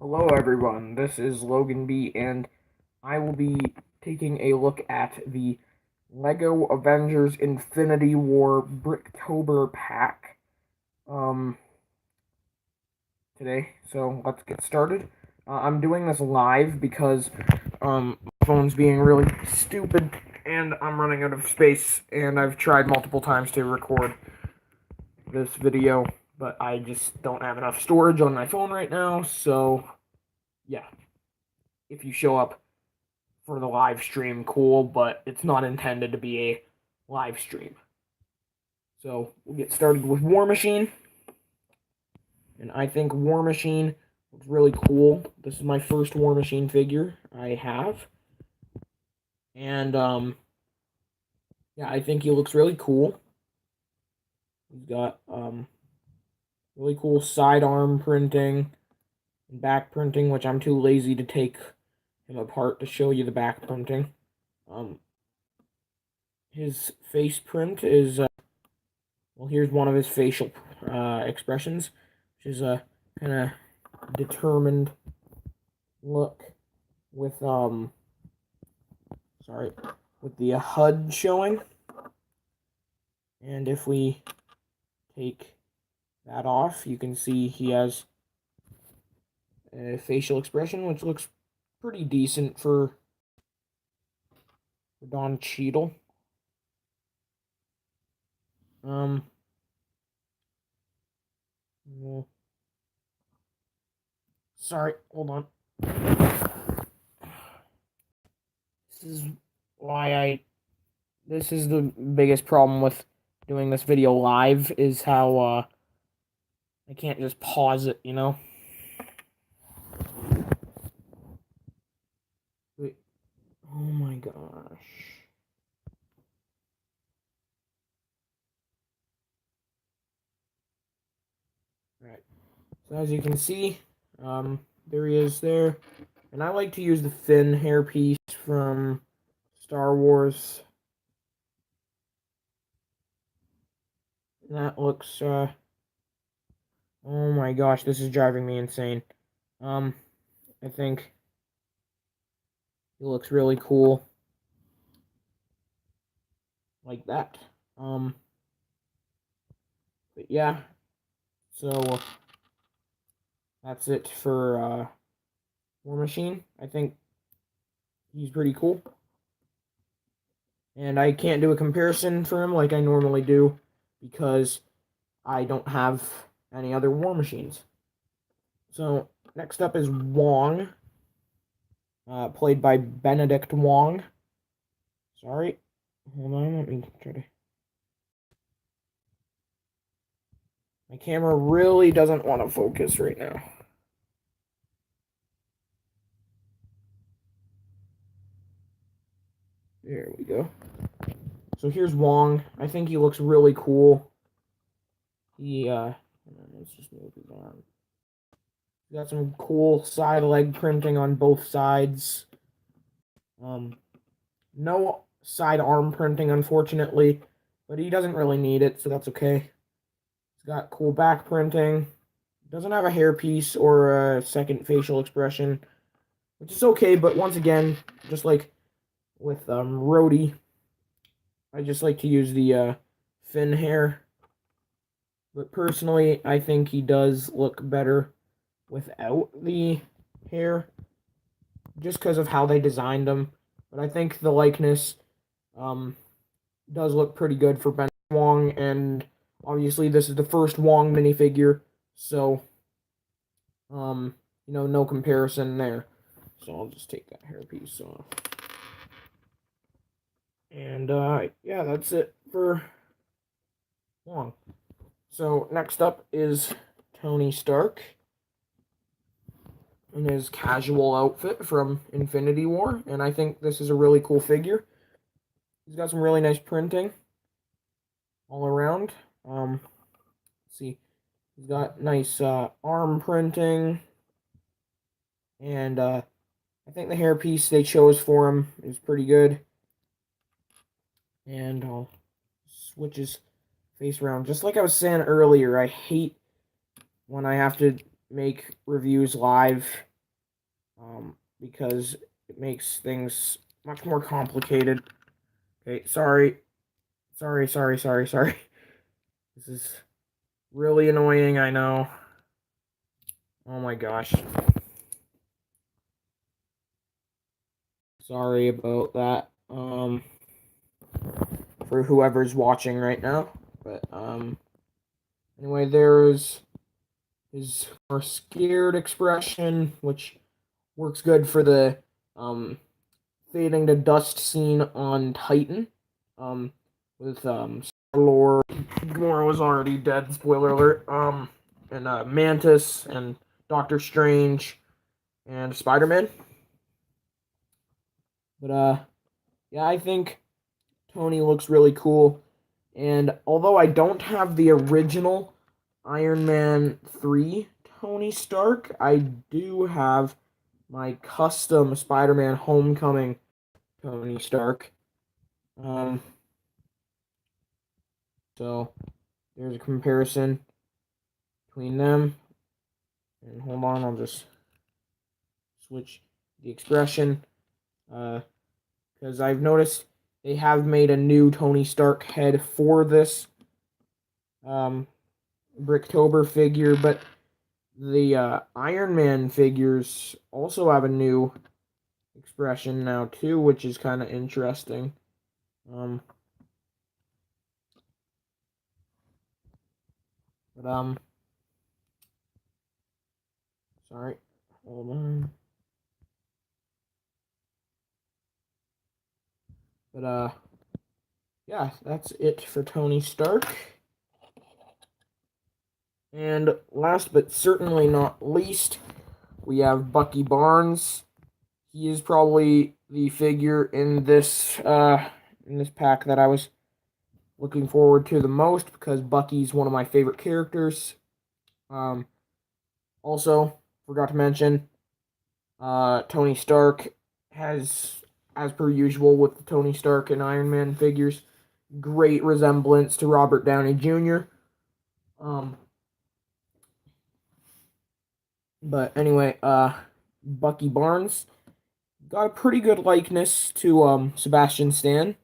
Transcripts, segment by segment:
Hello everyone, this is Logan B, and I will be taking a look at the LEGO Avengers Infinity War Bricktober pack today. So let's get started. I'm doing this live because my phone's being really stupid and I'm running out of space, and I've tried multiple times to record this video, but I just don't have enough storage on my phone right now, so yeah. If you show up for the live stream, cool, but it's not intended to be a live stream. So we'll get started with War Machine. And I think War Machine looks really cool. This is my first War Machine figure I have. And yeah, I think he looks really cool. He's got really cool sidearm printing and back printing, which I'm too lazy to take him apart to show you the back printing. His face print is well, here's one of his facial expressions, which is a kind of determined look with with the HUD showing. And if we take that off, you can see he has a facial expression which looks pretty decent for Don Cheadle. Well, sorry, hold on. This is the biggest problem with doing this video live, is how I can't just pause it, you know? Wait. Oh my gosh. Right. So as you can see, there he is there. And I like to use the Finn hairpiece from Star Wars. That looks, oh my gosh, this is driving me insane. I think he looks really cool. Like that. But yeah. So, that's it for, War Machine. I think he's pretty cool. And I can't do a comparison for him like I normally do, because I don't have any other War Machines. So, next up is Wong, played by Benedict Wong. Sorry. Hold on, let me try to... My camera really doesn't want to focus right now. There we go. So here's Wong. I think he looks really cool. Let's just move his arm. Got some cool side leg printing on both sides. No side arm printing, unfortunately, but he doesn't really need it, so that's okay. He's got cool back printing. Doesn't have a hairpiece or a second facial expression, which is okay, but once again, just like with Rhodey, I just like to use the Finn hair. But personally, I think he does look better without the hair, just because of how they designed him. But I think the likeness does look pretty good for Ben Wong, and obviously this is the first Wong minifigure, so no comparison there. So I'll just take that hairpiece off. And yeah, that's it for Wong. So next up is Tony Stark in his casual outfit from Infinity War, and I think this is a really cool figure. He's got some really nice printing all around. Let's see, he's got nice arm printing, and I think the hairpiece they chose for him is pretty good. And I'll switch his face around. Just like I was saying earlier, I hate when I have to make reviews live because it makes things much more complicated. Okay, sorry. Sorry. This is really annoying, I know. Oh my gosh. Sorry about that. For whoever's watching right now. But, anyway, there's his more scared expression, which works good for the, fading to dust scene on Titan. With, Lord, Gamora was already dead, spoiler alert. And, Mantis, and Doctor Strange, and Spider-Man. But, yeah, I think Tony looks really cool. And although I don't have the original Iron Man 3 Tony Stark, I do have my custom Spider-Man Homecoming Tony Stark. Um, so there's a comparison between them. And hold on, I'll just switch the expression. Because I've noticed they have made a new Tony Stark head for this Bricktober figure, but the Iron Man figures also have a new expression now too, which is kind of interesting. Um, but sorry, hold on. But yeah, that's it for Tony Stark. And last but certainly not least, we have Bucky Barnes. He is probably the figure in this pack that I was looking forward to the most because Bucky's one of my favorite characters. Also, forgot to mention, Tony Stark has, as per usual with the Tony Stark and Iron Man figures, great resemblance to Robert Downey Jr. But anyway, Bucky Barnes got a pretty good likeness to Sebastian Stan,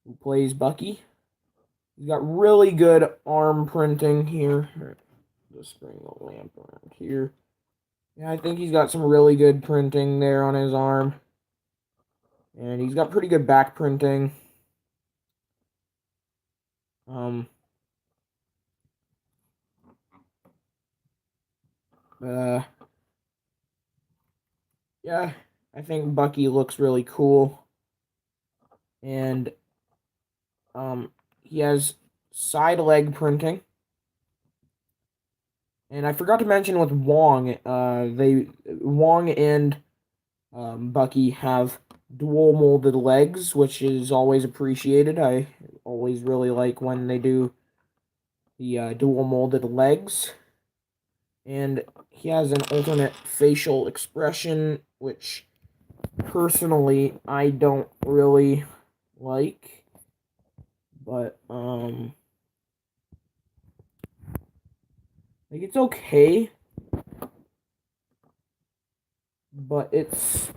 who plays Bucky. He's got really good arm printing here. Just bring the lamp around here. Yeah, I think he's got some really good printing there on his arm. And he's got pretty good back printing. Um, uh, yeah, I think Bucky looks really cool. And, he has side leg printing. And I forgot to mention with Wong, Wong and Bucky have dual molded legs, which is always appreciated. I always really like when they do the dual molded legs. And he has an alternate facial expression, which personally I don't really like. But, like, it's okay. But it's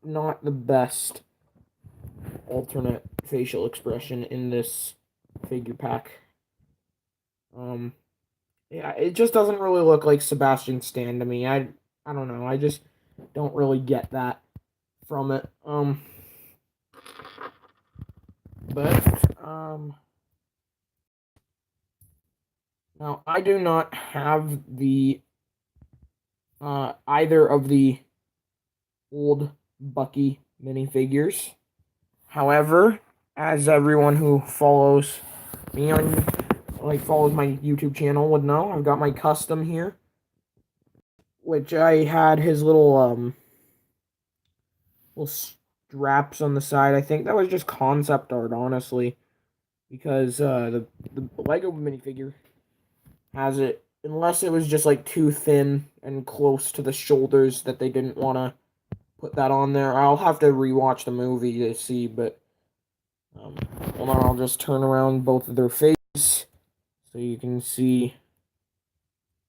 not the best alternate facial expression in this figure pack. Yeah, it just doesn't really look like Sebastian Stan to me. I don't know. I just don't really get that from it. But now I do not have the either of the old Bucky minifigures. However, as everyone who follows me on, like, follows my YouTube channel would know, I've got my custom here, which I had his little straps on the side. I think that was just concept art, honestly, because the Lego minifigure has it, unless it was just like too thin and close to the shoulders that they didn't want to put that on there. I'll have to rewatch the movie to see, but hold on, I'll just turn around both of their faces so you can see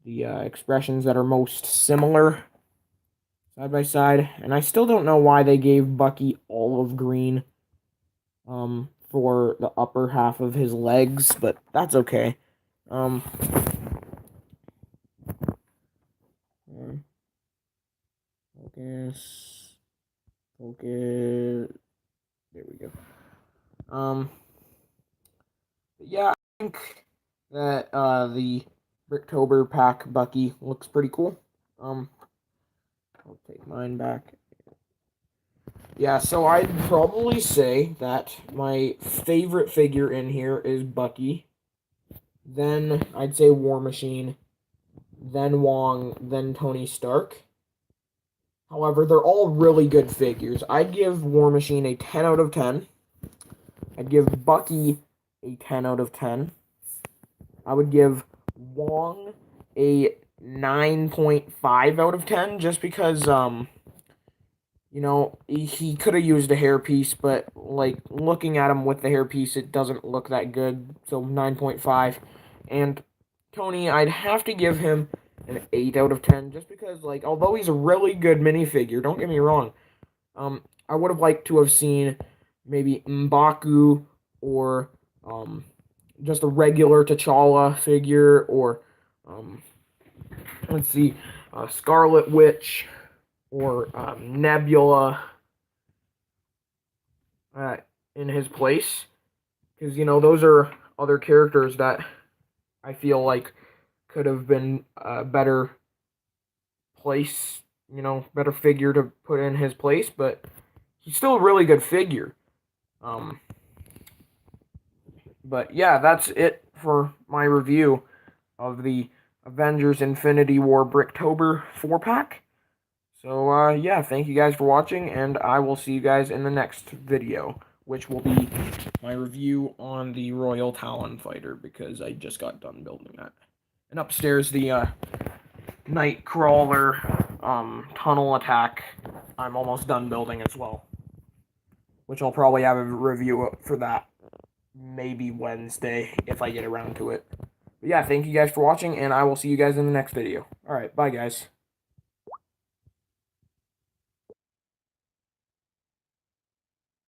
the expressions that are most similar. side by side. And I still don't know why they gave Bucky olive green for the upper half of his legs, but that's okay. Focus, focus. There we go. Yeah, I think that the Bricktober pack Bucky looks pretty cool. I'll take mine back. Yeah, so I'd probably say that my favorite figure in here is Bucky. Then I'd say War Machine. Then Wong. Then Tony Stark. However, they're all really good figures. I'd give War Machine a 10 out of 10. I'd give Bucky a 10 out of 10. I would give Wong a 9.5 out of 10 just because he could have used a hairpiece, but like looking at him with the hairpiece, it doesn't look that good. So 9.5. And Tony, I'd have to give him an 8 out of 10 just because like although he's a really good minifigure, don't get me wrong. I would have liked to have seen maybe M'Baku or just a regular T'Challa figure or let's see, Scarlet Witch or Nebula in his place. Because, those are other characters that I feel like could have been a better place, better figure to put in his place. But he's still a really good figure. But yeah, that's it for my review of the Avengers Infinity War Bricktober 4-pack. So, yeah, thank you guys for watching, and I will see you guys in the next video, which will be my review on the Royal Talon Fighter, because I just got done building that. And upstairs, the, Nightcrawler, Tunnel Attack, I'm almost done building as well. Which I'll probably have a review for that maybe Wednesday, if I get around to it. But yeah, thank you guys for watching, and I will see you guys in the next video. Alright, bye guys.